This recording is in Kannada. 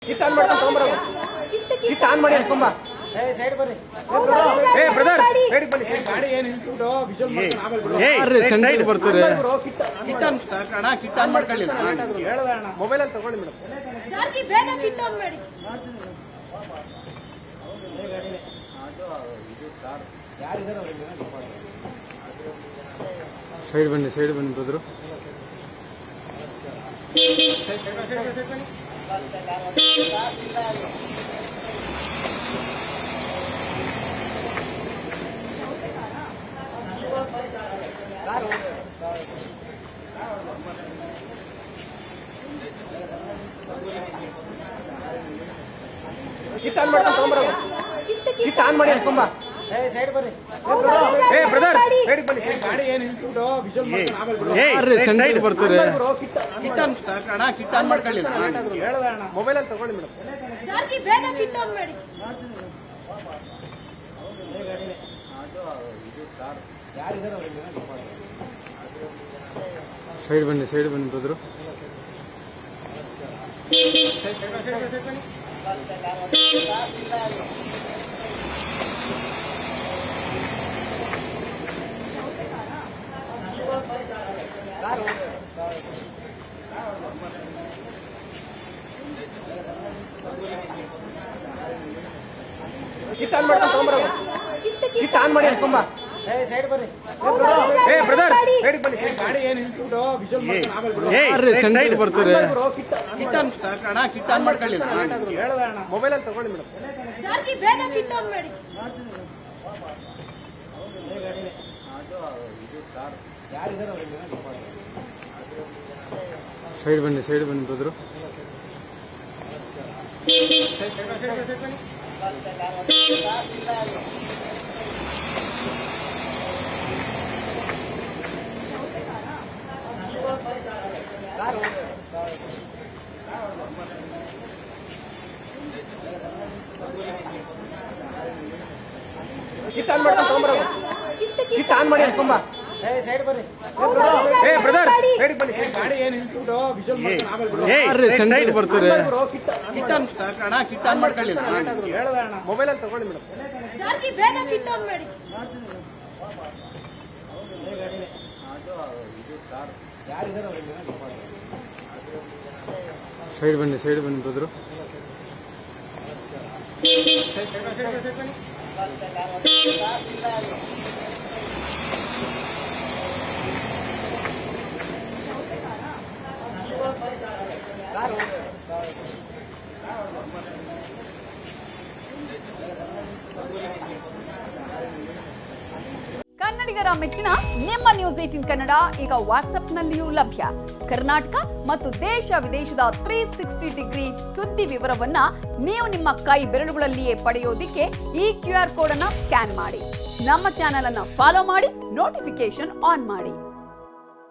ಕಿಟ್ ಆನ್ ಮಾಡ್ಕೊಂಡು ತಗೊಂಬರೋ ಕಿಟ್ ಆನ್ ಮಾಡಿ ಅನ್ಕೊಂಬ ಸೈಡ್ ಬರ್ರಿ ಏ ಬ್ರದರ್ ಸೈಡ್ ಬನ್ನಿ ಗಾಡಿ ಏನು ನಿಂತ್ಬಿಟ್ಟು ವಿಜುವಲ್ ಮಾಡ್ಕೊಂಡು ಆಮೇಲೆ ಬಿಡು ಯಾರು ಸೆಂಟರ್ ಬರ್ತಾರೆ ಕಿಟ್ ಆನ್ ಅಣ್ಣ ಕಿಟ್ ಆನ್ ಮಾಡ್ಕೊಳ್ಳಿ ಹೇಳೋಣ ಮೊಬೈಲ್ ಅಲ್ಲಿ ತಗೊಳ್ಳಿ ಮೇಡಮ್ ಜಾರ್ಗಿ ಬೇಗ ಕಿಟ್ ಆನ್ ಮಾಡಿ ಸೈಡ್ ಬನ್ನಿ ಬ್ರದರು ಕಿಟ್ ಆನ್ ಮಾಡ್ಕೊಂಡು ತಗೊಂಬರೋ ಕಿಟ್ ಆನ್ ಮಾಡಿ ಅನ್ಕೊಂಬ ಸೈಡ್ ಬರ್ರಿ ಏ ಬ್ರದರ್ ಸೈಡ್ ಬನ್ನಿ ಗಾಡಿ ಏನು ನಿಂತ್ಬಿಟ್ಟು ವಿಜುವಲ್ ಮಾಡ್ಕೊಂಡು ಆಮೇಲೆ ಬಿಡು ಯಾರು ಸೆಂಟರ್ ಬರ್ತಾರೆ ಕಿಟ್ ಆನ್ ಅಣ್ಣ ಕಿಟ್ ಆನ್ ಮಾಡ್ಕೊಳ್ಳಿ ಹೇಳೋಣ ಮೊಬೈಲ್ ಅಲ್ಲಿ ತಗೊಳ್ಳಿ ಮೇಡಮ್ ಜಾರ್ಗಿ ಬೇಗ ಕಿಟ್ ಆನ್ ಮಾಡಿ ಸೈಡ್ ಬನ್ನಿ ಬ್ರದರು ಕಿಟ್ ಆನ್ ಮಾಡ್ಕೊಂಡು ತಗೊಂಬರೋ ಕಿಟ್ ಆನ್ ಮಾಡಿ ಅನ್ಕೊಂಬ ಸೈಡ್ ಬರ್ರಿ ಏ ಬ್ರದರ್ ಸೈಡ್ ಬನ್ನಿ ಗಾಡಿ ಏನು ನಿಂತ್ಬಿಟ್ಟು ವಿಜುವಲ್ ಮಾಡ್ಕೊಂಡು ಆಮೇಲೆ ಬಿಡು ಯಾರು ಸೆಂಟರ್ ಬರ್ತಾರೆ ಕಿಟ್ ಆನ್ ಅಣ್ಣ ಕಿಟ್ ಆನ್ ಮಾಡ್ಕೊಳ್ಳಿ ಹೇಳೋಣ ಮೊಬೈಲ್ ಅಲ್ಲಿ ತಗೊಳ್ಳಿ ಮೇಡಮ್ ಜಾರ್ಗಿ ಬೇಗ ಕಿಟ್ ಆನ್ ಮಾಡಿ ಸೈಡ್ ಬನ್ನಿ ಬ್ರದರು ಕಿಟ್ ಆನ್ ಮಾಡ್ಕೊಂಡು ತಗೊಂಬರೋ ಕಿಟ್ ಆನ್ ಮಾಡಿ ಅನ್ಕೊಂಬ ಸೈಡ್ ಬರ್ರಿ ಏ ಬ್ರದರ್ ಸೈಡ್ ಬನ್ನಿ ಗಾಡಿ ಏನು ನಿಂತ್ಬಿಟ್ಟು ವಿಜುವಲ್ ಮಾಡ್ಕೊಂಡು ಆಮೇಲೆ ಬಿಡು ಯಾರು ಸೆಂಟರ್ ಬರ್ತಾರೆ ಕಿಟ್ ಆನ್ ಅಣ್ಣ ಕಿಟ್ ಆನ್ ಮಾಡ್ಕೊಳ್ಳಿ ಹೇಳೋಣ ಮೊಬೈಲ್ ಅಲ್ಲಿ ತಗೊಳ್ಳಿ ಮೇಡಮ್ ಜಾರ್ಗಿ ಬೇಗ ಕಿಟ್ ಆನ್ ಮಾಡಿ ಸೈಡ್ ಬನ್ನಿ ಬ್ರದರು ಕನ್ನಡಿಗರ ಮೆಚ್ಚಿನ ನಿಮ್ಮ ನ್ಯೂಸ್ 18 ಕನ್ನಡ ಈಗ ವಾಟ್ಸ್ಆಪ್ನಲ್ಲಿಯೂ ಲಭ್ಯ. ಕರ್ನಾಟಕ ಮತ್ತು ದೇಶ ವಿದೇಶದ 360 ಡಿಗ್ರಿ ಸುದ್ದಿ ವಿವರವನ್ನ ನೀವು ನಿಮ್ಮ ಕೈ ಬೆರಳುಗಳಲ್ಲಿಯೇ ಪಡೆಯೋದಿಕ್ಕೆ ಈ QR ಕೋಡ್ ಅನ್ನು ಸ್ಕ್ಯಾನ್ ಮಾಡಿ. ನಮ್ಮ ಚಾನೆಲ್ ಅನ್ನು ಫಾಲೋ ಮಾಡಿ, ನೋಟಿಫಿಕೇಶನ್ ಆನ್ ಮಾಡಿ.